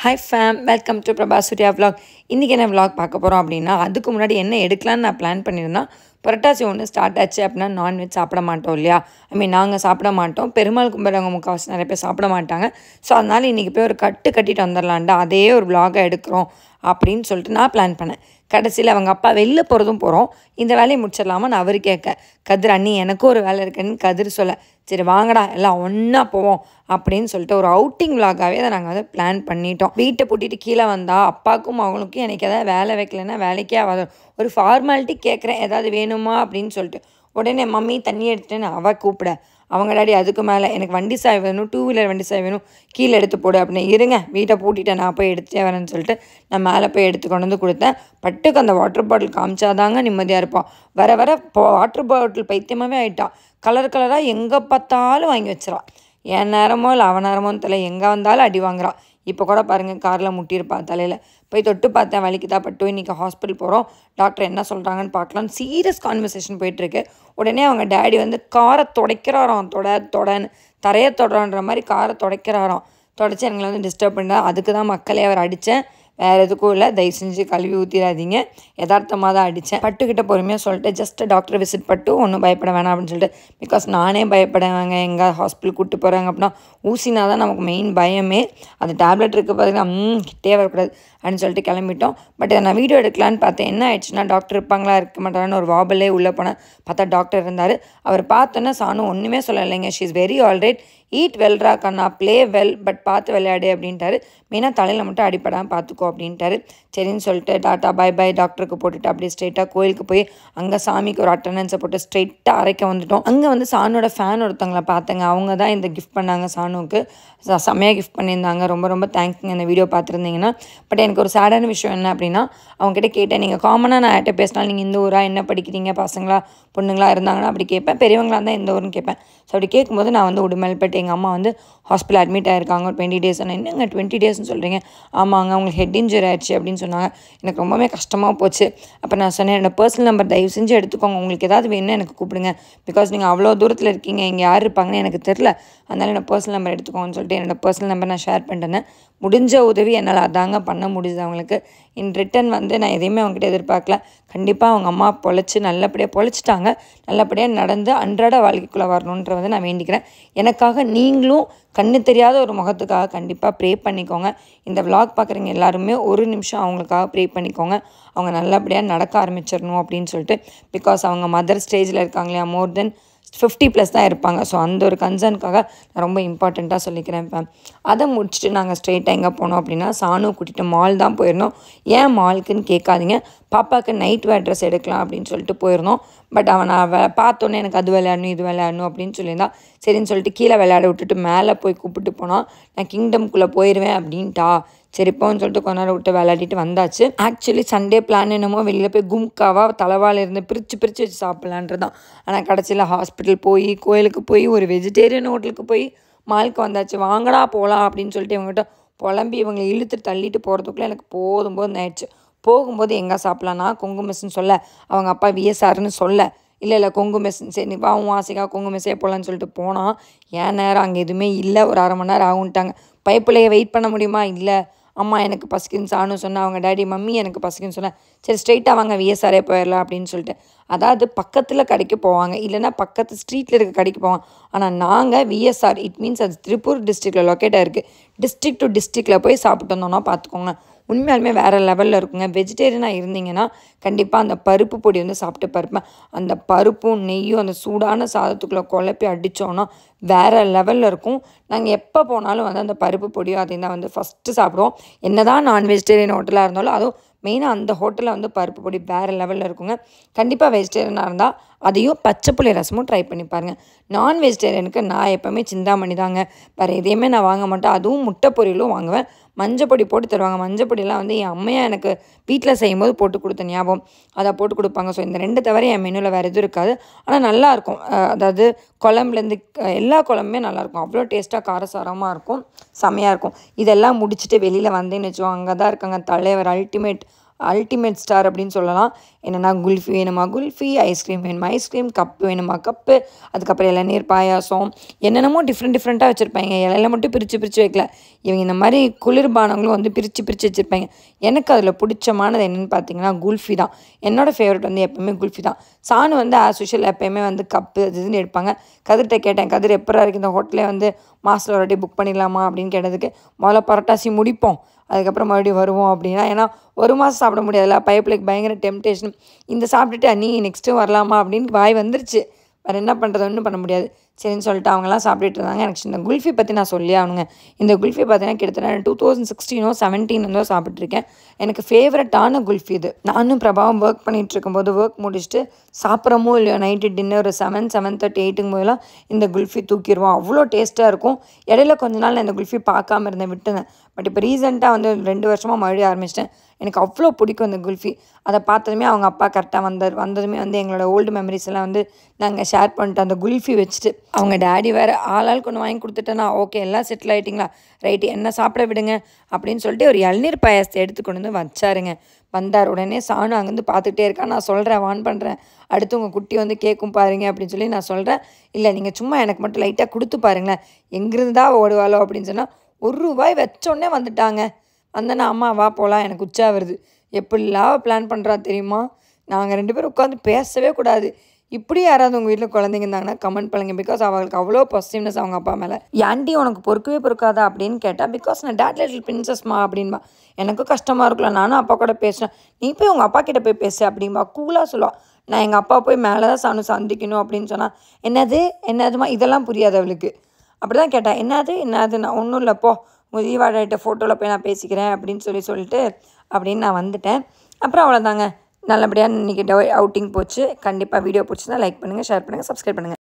Hi fam, welcome to Prabha Surya vlog. இன்றைக்கி என்ன vlog பார்க்க போகிறோம் அப்படின்னா, அதுக்கு முன்னாடி என்ன எடுக்கலான்னு நான் பிளான் பண்ணியிருந்தேன். புரட்டாசி ஒன்று ஸ்டார்ட் ஆச்சு அப்படின்னா நான்வெஜ் சாப்பிட மாட்டோம் இல்லையா? நாங்கள் சாப்பிட மாட்டோம். பெருமாள் கும்பிட்றவங்க முக்கால்வாசி நிறைய பேர் சாப்பிட மாட்டாங்க. ஸோ அதனால் இன்றைக்கி போய் ஒரு கட்டிட்டு வந்துடலான்டா, அதே ஒரு vlog-ஆ எடுக்கிறோம் அப்படின்னு சொல்லிட்டு நான் பிளான் பண்ணேன். கடைசியில் அவங்க அப்பா வெளில போகிறதும் போகிறோம், இந்த வேலையை முடிச்சிடலாமா நான் அவர் கேட்க, கதிர் அண்ணி எனக்கும் ஒரு வேலை இருக்குன்னு கதிர் சொல்ல, சரி வாங்கடா எல்லாம் ஒன்றா போவோம் அப்படின்னு சொல்லிட்டு ஒரு அவுட்டிங் விலாகாகவே அதை நாங்கள் வந்து பிளான் பண்ணிட்டோம். வீட்டை பூட்டிட்டு கீழே வந்தால் அப்பாவுக்கும் அவங்களுக்கும் எனக்கு எதாவது வேலை வைக்கலைன்னா வேலைக்கே ஆகாது. ஒரு ஃபார்மாலிட்டி கேட்குறேன் ஏதாவது வேணுமா அப்படின்னு சொல்லிட்டு, உடனே மம்மி தண்ணி எடுத்துன்னு அவள் கூப்பிட, அவங்க டாடி அதுக்கு மேலே எனக்கு வண்டி சாய் வேணும், 2 வீலர் வண்டி சாய் வேணும், கீழே எடுத்து போடு அப்படின்னு. இருங்க வீட்டை பூட்டிட்டேன் நான் போய் எடுத்துட்டே வரேன்னு சொல்லிட்டு நான் மேலே போய் எடுத்து கொண்டு வந்து கொடுத்தேன். பட்டுக்கு அந்த வாட்டர் பாட்டில் காமிச்சாதாங்க நிம்மதியாக இருப்பான். வர வர வாட்டர் பாட்டில் பைத்தியமாகவே ஆகிட்டான். கலர் கலராக எங்கே பார்த்தாலும் வாங்கி வச்சிடான். என் நேரமோ இல்லை அவன் நேரமோன்னு தெரியல, எங்கே வந்தாலும் அடி வாங்குறான். இப்போ கூட பாருங்கள் காரில் முட்டியிருப்பா தலையில். போய் தொட்டு பார்த்தேன், வலிக்குதா பட்டு. இன்றைக்கி ஹாஸ்பிட்டல் போகிறோம், டாக்டர் என்ன சொல்கிறாங்கன்னு பார்க்கலான்னு சீரியஸ் கான்வர்சேஷன் போயிட்டுருக்கு. உடனே அவங்க டேடி வந்து காரை துடைக்கிறாராம், தொடன்னு தரையை தொடன்ற மாதிரி காரை துடைக்கிறாராம். தொடச்சி எங்களை வந்து டிஸ்டர்ப் பண்ணா. அதுக்கு தான் மக்களே அவர் அடித்தேன், வேறு எதுக்கும் இல்லை, தயவு செஞ்சு கழுவி ஊற்றிடாதீங்க, யதார்த்தமாக தான் அடித்தேன். பட்டுக்கிட்ட பொறுமையாக சொல்லிட்டு ஜஸ்ட் டாக்டர் விசிட் பட்டு ஒன்றும் பயப்பட வேணாம் அப்படின்னு சொல்லிட்டு, பிகாஸ் நானே பயப்படுவாங்க எங்கே ஹாஸ்பிட்டல் கூப்பிட்டு போகிறாங்க அப்படின்னா. ஊசினா தான் நமக்கு மெயின் பயமே. அது டேப்லெட் இருக்குது பார்த்தீங்கன்னா கிட்டே வரக்கூடாது அப்படின்னு சொல்லிட்டு கிளம்பிட்டோம். பட் நான் வீடியோ எடுக்கலான்னு பார்த்தேன். என்ன ஆயிடுச்சுன்னா டாக்டர் இருப்பாங்களா இருக்க மாட்டாங்கன்னு ஒரு வாபலே உள்ளே போனேன். பார்த்தா டாக்டர் இருந்தார். அவர் பார்த்தோன்னே சாணம் ஒன்றுமே சொல்லலைங்க, she is very alright, eat வெல்ரா கண்ணா, ப்ளே வெல், பட் பார்த்து விளையாடு அப்படின்ட்டாரு. மெயினாக தலையில் மட்டும் அடிப்படாமல் பார்த்துக்கோ அப்படின்ட்டாரு. சரின்னு சொல்லிட்டு டாட்டா பை பை டாக்டருக்கு போட்டுட்டு அப்படியே ஸ்ட்ரெயிட்டாக கோயிலுக்கு போய் அங்கே சாமிக்கு ஒரு அட்டண்டன்ஸை போட்டு ஸ்ட்ரெயிட்டாக அரைக்க வந்துட்டோம். அங்கே வந்து சானோட ஃபேன் ஒருத்தவங்களை பார்த்தேங்க, அவங்க தான் இந்த கிஃப்ட் பண்ணாங்க சானுக்கு. செம்மையாக கிஃப்ட் பண்ணியிருந்தாங்க, ரொம்ப ரொம்ப தேங்க்ஸுங்க இந்த வீடியோ பார்த்துருந்தீங்கன்னா. பட் எனக்கு ஒரு சேடான விஷயம் என்ன அப்படின்னா, அவங்ககிட்ட கேட்டேன், நீங்கள் காமனாக நான் யார்கிட்ட பேசினாலும் நீங்கள் இந்த ஊரா, என்ன படிக்கிறீங்க, பசங்களா பொண்ணுங்களா இருந்தாங்கன்னா அப்படி கேட்பேன், பெரியவங்களாக இருந்தால் எந்த ஊருன்னு கேட்பேன். ஸோ அப்படி கேட்கும்போது நான் வந்து உடுமல்பேட்டை, எங்கள் அம்மா வந்து ஹாஸ்பிட்டல் அட்மிட் ஆகிருக்காங்க 20 days. ஆனால் என்னங்க 20 daysன்னு சொல்கிறீங்க? ஆமாங்க அவங்களுக்கு ஹெட் இன்ஜுரி ஆயிடுச்சு அப்படின்னு சொன்னாங்க. எனக்கு ரொம்பவே கஷ்டமாக போச்சு. அப்போ நான் சொன்னேன், என்னோட பர்சனல் நம்பர் தயவு செஞ்சு எடுத்துக்கோங்க, உங்களுக்கு ஏதாவது வேணும்னா எனக்கு கூப்பிடுங்க, பிகாஸ் நீங்கள் அவ்வளோ தூரத்தில் இருக்கீங்க, இங்கே யார் இருப்பாங்கன்னு எனக்கு தெரில, அதனால் என்னோட பர்சனல் நம்பர் எடுத்துக்கோங்கன்னு சொல்லிட்டு என்னோடய பர்சனல் நம்பர் நான் ஷேர் பண்ணிட்டேன். முடிஞ்ச உதவி என்னால் அதாங்க பண்ண முடியுது அவங்களுக்கு. இன் ரிட்டன் வந்து நான் எதையுமே அவங்ககிட்ட எதிர்பார்க்கல. கண்டிப்பாக அவங்க அம்மா நல்லபடியாக பொழைச்சிட்டாங்க, நல்லபடியாக நடந்து அன்றாட வாழ்க்கைக்குள்ளே வரணுன்ற வந்து நான் வேண்டிக்கிறேன். எனக்காக நீங்களும் கண்ணு தெரியாத ஒரு முகத்துக்காக கண்டிப்பாக ப்ரே பண்ணிக்கோங்க. இந்த விலாக் பார்க்குறீங்க எல்லாருமே ஒரு நிமிஷம் அவங்களுக்காக ப்ரே பண்ணிக்கோங்க. அவங்க நல்லபடியாக நடக்க ஆரம்பிச்சிடணும் அப்படின்னு சொல்லிட்டு. பிகாஸ் அவங்க மதர் ஸ்டேஜில் இருக்காங்க இல்லையா, மோர் தென் 50+ தான் இருப்பாங்க. ஸோ அந்த ஒரு கன்சர்னுக்காக நான் ரொம்ப இம்பார்ட்டண்ட்டாக சொல்லிக்கிறேன். இப்போ அதை முடிச்சுட்டு நாங்கள் ஸ்ட்ரெயிட்டாக எங்கே போனோம் அப்படின்னா, சானு கூட்டிகிட்டு மால் தான் போயிருந்தோம். ஏன் மாலுக்குன்னு கேட்காதீங்க, பாப்பாவுக்கு நைட் வேர் ட்ரெஸ் எடுக்கலாம் அப்படின்னு சொல்லிட்டு போயிருந்தோம். பட் அவன் பார்த்தோன்னே எனக்கு அது விளையாடணும் இது விளையாடணும் அப்படின்னு சொல்லியிருந்தான். சரின்னு சொல்லிட்டு கீழே விளையாட விட்டுட்டு மேலே போய் கூப்பிட்டு போனால், நான் கிங்டம்குள்ளே போயிடுவேன் அப்படின்ட்டா. சரிப்போன்னு சொல்லிட்டு கொஞ்ச நேரம் விட்டு விளையாடிட்டு வந்தாச்சு. ஆக்சுவலி சண்டே பிளான் என்னமோ வெளியில் போய் கும்காவாக தலைவாழை இருந்து பிரித்து வச்சு சாப்பிட்லான்றது தான். ஆனால் கடைசியில் ஹாஸ்பிட்டல் போய், கோயிலுக்கு போய், ஒரு வெஜிடேரியன் ஹோட்டலுக்கு போய் மாலுக்கு வந்தாச்சு. வாங்கடா போகலாம் அப்படின்னு சொல்லிட்டு இவங்ககிட்ட புலம்பி இவங்களை இழுத்து தள்ளிட்டு போகிறதுக்குள்ளே எனக்கு போதும் ஆயிடுச்சு. போகும்போது எங்கே சாப்பிட்லான்னா கொங்கு மெஸ்ன்னு சொல்ல, அவங்க அப்பா விஎஸ்ஆர்னு சொல்ல, இல்லை கொங்கு மெஸ், சரி நீ பாவும் ஆசைக்காக கொங்கு மெஸ்ஸே போகலான்னு சொல்லிட்டு போனால், ஏன் நேரம் அங்கே எதுவுமே இல்லை, ஒரு 1/2 மணி நேரம் ஆகுன்ட்டாங்க. பைப்புலையே வெயிட் பண்ண முடியுமா? இல்லை அம்மா எனக்கு பசிக்குன்னு சானு சொன்னால், அவங்க டேடி மம்மி எனக்கு பசிக்குன்னு சொன்னேன். சரி ஸ்ட்ரெயிட்டாக வாங்க விஎஸ்ஆரே போயிடலாம் அப்படின்னு சொல்லிட்டு. அதாவது பக்கத்தில் கடைக்கு போவாங்க, இல்லைனா பக்கத்து ஸ்ட்ரீட்டில் இருக்க கடைக்கு போவாங்க. ஆனால் நாங்கள் விஎஸ்ஆர், இட் மீன்ஸ் அது திருப்பூர் டிஸ்ட்ரிக்டில் லொக்கேட்டாக இருக்குது. டிஸ்ட்ரிக்ட் டு டிஸ்ட்ரிக்டில் போய் சாப்பிட்டு வந்தோன்னா பார்த்துக்கோங்க, உண்மையாலுமே வேறு லெவலில் இருக்குங்க. வெஜிடேரியனாக இருந்தீங்கன்னா கண்டிப்பாக அந்த பருப்பு பொடி வந்து சாப்பிட்டு பருப்பேன். அந்த பருப்பும் நெய்யும் அந்த சூடான சாதத்துக்குள்ளே குழப்பி அடித்தோன்னா வேறு லெவலில் இருக்கும். நாங்கள் எப்போ போனாலும் வந்து அந்த பருப்பு பொடியும் அதையும் தான் வந்து ஃபஸ்ட்டு சாப்பிடுவோம். என்ன தான் நான் வெஜிடேரியன் ஹோட்டலாக இருந்தாலும், அதுவும் மெயினாக அந்த ஹோட்டலில் வந்து பருப்பு பொடி வேறு லெவலில் இருக்குங்க. கண்டிப்பாக வெஜிடேரியனாக இருந்தால் அதையும் பச்சை புளி ரசமும் ட்ரை பண்ணி பாருங்கள். நான் வெஜிடேரியனுக்கு நான் எப்போவுமே சிந்தாமணி தாங்க, வேறு எதையுமே நான் வாங்க மாட்டேன். அதுவும் முட்டை பொரியலும் வாங்குவேன். மஞ்சள் பொடி போட்டு தருவாங்க. மஞ்சள் பொடியெல்லாம் வந்து என் அம்மையாக எனக்கு வீட்டில் செய்யும்போது போட்டு கொடுத்த ஞாபகம், அதை போட்டு கொடுப்பாங்க. ஸோ இந்த 2 தவிர என் மெனுவில் வேறு எதுவும் இருக்காது. ஆனால் நல்லாயிருக்கும். அதாவது குழம்புலேருந்து எல்லா குழம்புமே நல்லாயிருக்கும். அவ்வளோ டேஸ்ட்டாக காரசாரமாக இருக்கும், செம்மையாக இருக்கும். இதெல்லாம் முடிச்சுட்டு வெளியில் வந்தேன்னு வச்சுக்கோங்க, அங்கே தான் இருக்காங்க தலைவர் அல்டிமேட் அல்டிமேட் ஸ்டார் அப்படின்னு சொல்லலாம். என்னென்னா குல்ஃபி வேணுமா குல்ஃபி, ஐஸ்கிரீம் வேணுமா ஐஸ்கிரீம், கப்பு வேணுமா கப்பு, அதுக்கப்புறம் இளநீர் பாயாசம், என்னென்னமோ டிஃப்ரெண்ட்டாக வச்சுருப்பாங்க. இலையில மட்டும் பிரித்து வைக்கல, இவங்க இந்த மாதிரி குளிர்பானங்களும் வந்து பிரித்து வச்சுருப்பாங்க. எனக்கு அதில் பிடிச்சமானது என்னென்னு பார்த்தீங்கன்னா குல்ஃபி தான். என்னோடய ஃபேவரட் வந்து எப்போயுமே குல்ஃபி தான். சாணு வந்து ஆஸ் யூஷுவல் எப்போயுமே வந்து கப்பு அது இதுன்னு எடுப்பாங்க. கதிர்கிட்ட கேட்டேன், கதிர் எப்போ இருக்குது இந்த ஹோட்டலே வந்து மாதத்தில் ஒரு வாட்டி புக் பண்ணிடலாமா அப்படின்னு கேட்டதுக்கு, முதல்ல புரட்டாசி முடிப்போம், அதுக்கப்புறம் மறுபடியும் வருவோம் அப்படின்னா. ஏன்னா ஒரு மாதம் சாப்பிட முடியாதுல்ல, பைப்பிளுக்கு பயங்கர டெம்டேஷன். இந்த சாப்பிட்டுட்டு நீ நெக்ஸ்ட்டு வரலாமா அப்படின்னு வாய் வந்துருச்சு. வேறு என்ன பண்ணுறது, ஒன்றும் பண்ண முடியாது. சரின்னு சொல்லிட்டு அவங்களாம் சாப்பிட்டுட்டு இருந்தாங்க. எனக்கு இந்த குல்ஃபி பற்றி நான் சொல்லி ஆகணுங்க. இந்த குல்ஃபி பார்த்தீங்கன்னா கிட்டத்தட்ட 2016 17 சாப்பிட்ருக்கேன். எனக்கு ஃபேவரட்டான குல்ஃபி இது. நானும் பிரபாவும் ஒர்க் பண்ணிகிட்டு இருக்கும்போது ஒர்க் முடிச்சுட்டு சாப்பிட்றமோ இல்லையோ நைட்டு டின்னர் ஒரு 7:30 8 போதெல்லாம் இந்த குல்ஃபி தூக்கிடுவோம். அவ்வளோ டேஸ்ட்டாக இருக்கும். இடையில கொஞ்ச நாள் நான் இந்த குல்ஃபி பார்க்காம இருந்தேன், விட்டுனேன். பட் இப்போ ரீசெண்டாக வந்து 2 வருஷமாக மறுபடியும் ஆரம்பிச்சிட்டேன். எனக்கு அவ்வளோ பிடிக்கும் இந்த குல்ஃபி. அதை பார்த்ததுமே அவங்க அப்பா கரெக்டாக வந்ததுமே வந்து எங்களோட ஓல்டு மெமரிஸ் எல்லாம் வந்து நாங்கள் ஷேர் பண்ணிட்டு அந்த குல்ஃபி வச்சுட்டு, அவங்க டேடி வேறு ஆளாளுக்கு ஒன்று வாங்கி கொடுத்துட்டேன்னா ஓகே எல்லாம் செட்டில் ஆகிட்டிங்களா, ரைட்டு என்ன சாப்பிட விடுங்க அப்படின்னு சொல்லிட்டு ஒரு இளநீர் பாயாசத்தை எடுத்து கொண்டு வந்து வச்சாருங்க. வந்தார். உடனே சாணு அங்கேருந்து பார்த்துக்கிட்டே இருக்கா. நான் சொல்கிறேன், வான் பண்ணுறேன், அடுத்து உங்கள் குட்டி வந்து கேட்கும் பாருங்க அப்படின்னு சொல்லி நான் சொல்கிறேன். இல்லை நீங்கள் சும்மா எனக்கு மட்டும் லைட்டாக கொடுத்து பாருங்களேன், எங்கிருந்து தான் ஓடுவாளோ அப்படின்னு சொன்னால் ₹1 வச்சோடனே வந்துட்டாங்க. வந்தேன்னா அம்மா வா போகலாம், எனக்கு உச்சா வருது. எப்படிலாம் பிளான் பண்ணுறா தெரியுமா. நாங்கள் 2 பேரும் உட்காந்து பேசவே கூடாது. இப்படி யாராவது உங்கள் வீட்டில் குழந்தைங்க இருந்தாங்கன்னா கமெண்ட் பண்ணுங்க. பிகாஸ் அவங்களுக்கு அவ்வளோ பாசிட்டிவ்னஸ் அவங்க அப்பா மேலே. ஆண்டி உனக்கு பொறுக்காதா அப்படின்னு கேட்டால், பிகாஸ் நான் டாட் லிட்டில் பிரின்சஸ்மா அப்படின்பா. எனக்கும் கஷ்டமாக இருக்கலாம், நானும் அப்பா கூட பேசுகிறேன், நீ போய் உங்கள் அப்பா கிட்டே போய் பேசு அப்படின்பா. கூலாக சொல்லுவாள். நான் எங்கள் அப்பா போய் மேலே தான் சந்திக்கணும் அப்படின்னு சொன்னால், என்னதுமா இதெல்லாம் புரியாது அவளுக்கு. அப்படி தான் கேட்டேன், என்னது நான் ஒன்றும் இல்லைப்போ உங்கள் தீவாடாயிட்ட ஃபோட்டோவில் போய் நான் பேசிக்கிறேன் அப்படின்னு சொல்லிட்டு அப்படின்னு நான் வந்துட்டேன். அப்புறம் அவ்வளோதாங்க, நல்லபடியாக இன்றைக்கி அவுட்டிங் போச்சு. கண்டிப்பாக வீடியோ பிடிச்சிருந்தா லைக் பண்ணுங்கள், ஷேர் பண்ணுங்கள், சப்ஸ்கிரைப் பண்ணுங்கள்.